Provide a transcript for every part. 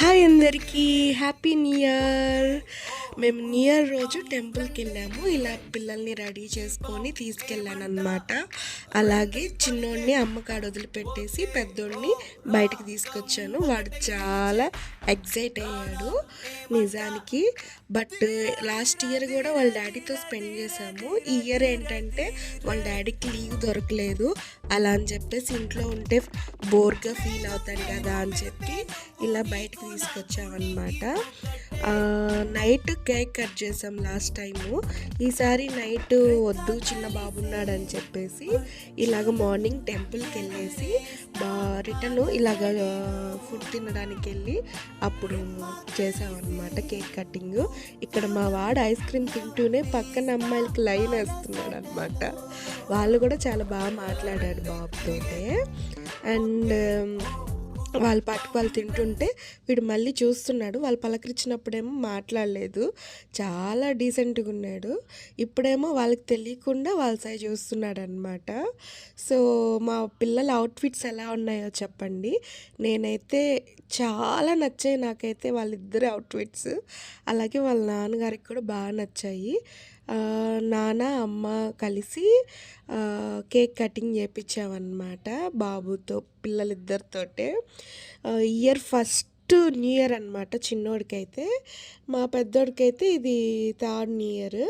Hi అందరికీ happy new year. మేము new year రోజు టెంపుల్కి వెళ్ళాము. ఇలా పిల్లల్ని రెడీ చేసుకొని తీసుకెళ్ళాను అనమాట. అలాగే చిన్నోడిని అమ్మకాడ వదిలిపెట్టేసి పెద్దోడిని బయటికి తీసుకొచ్చాను. వాడు చాలా ఎగ్జైట్ అయ్యాడు నిజానికి. బట్ లాస్ట్ ఇయర్ కూడా వాళ్ళ డాడీతో స్పెండ్ చేసాము. ఈ ఇయర్ ఏంటంటే వాళ్ళ డాడీకి లీవ్ దొరకలేదు. అలా అని చెప్పేసి ఇంట్లో ఉంటే బోర్గా ఫీల్ అవుతాడు కదా అని చెప్పి ఇలా బయటకు తీసుకొచ్చామన్నమాట. నైట్ కేక్ కట్ చేసాం లాస్ట్ టైము. ఈసారి నైట్ వద్దు, చిన్న బాబు ఉన్నాడని చెప్పేసి ఇలాగ మార్నింగ్ టెంపుల్కి వెళ్ళేసి రిటర్న్ ఇలాగ ఫుడ్ తినడానికి వెళ్ళి అప్పుడు చేసామన్నమాట కేక్ కటింగ్. ఇక్కడ మా వాడు ఐస్ క్రీమ్ తింటూనే పక్కన అమ్మాయిలకి లైన్ వేస్తున్నాడు అనమాట. వాళ్ళు కూడా చాలా బాగా మాట్లాడాడు బాబుతోటే. అండ్ వాళ్ళ పాటికి వాళ్ళు తింటుంటే వీడు మళ్ళీ చూస్తున్నాడు. వాళ్ళు పలకరించినప్పుడేమో మాట్లాడలేదు, చాలా డీసెంట్గా ఉన్నాడు. ఇప్పుడేమో వాళ్ళకి తెలియకుండా వాళ్ళ సైజ్ చూస్తున్నాడు అనమాట. సో మా పిల్లల అవుట్ఫిట్స్ ఎలా ఉన్నాయో చెప్పండి. నేనైతే చాలా నచ్చాయి నాకైతే వాళ్ళిద్దరి అవుట్ఫిట్స్. అలాగే వాళ్ళ నాన్నగారికి కూడా బాగా నచ్చాయి. నాన్న అమ్మ కలిసి కేక్ కటింగ్ చేయించామన్నమాట బాబుతో, పిల్లలిద్దరితోటే. ఇయర్ ఫస్ట్ న్యూ ఇయర్ అనమాట చిన్నోడికైతే. మా పెద్దోడికైతే ఇది థర్డ్ న్యూ ఇయర్.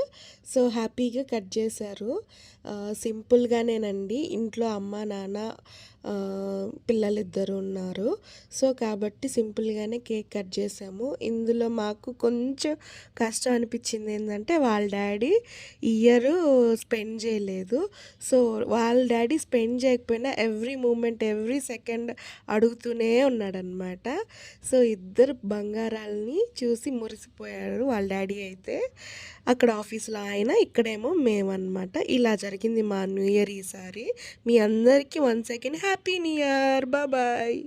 సో హ్యాపీగా కట్ చేశారు. సింపుల్గానేనండి. ఇంట్లో అమ్మ నాన్న పిల్లలిద్దరు ఉన్నారు. సో కాబట్టి సింపుల్గానే కేక్ కట్ చేసాము. ఇందులో మాకు కొంచెం కష్టం అనిపించింది ఏంటంటే వాళ్ళ డాడీ ఇయర్ స్పెండ్ చేయలేదు. సో వాళ్ళ డాడీ స్పెండ్ చేయకపోయినా ఎవ్రీ మూమెంట్ ఎవ్రీ సెకండ్ అడుగుతూనే ఉన్నాడనమాట. సో ఇద్దరు బంగారాలని చూసి మురిసిపోయారు వాళ్ళ డాడీ అయితే. అక్కడ ఆఫీస్లో ఆయన, ఇక్కడేమో మేమన్నమాట. ఇలా జరిగింది మా న్యూ ఇయర్ ఈసారి. మీ అందరికీ once again happy new year. Bye.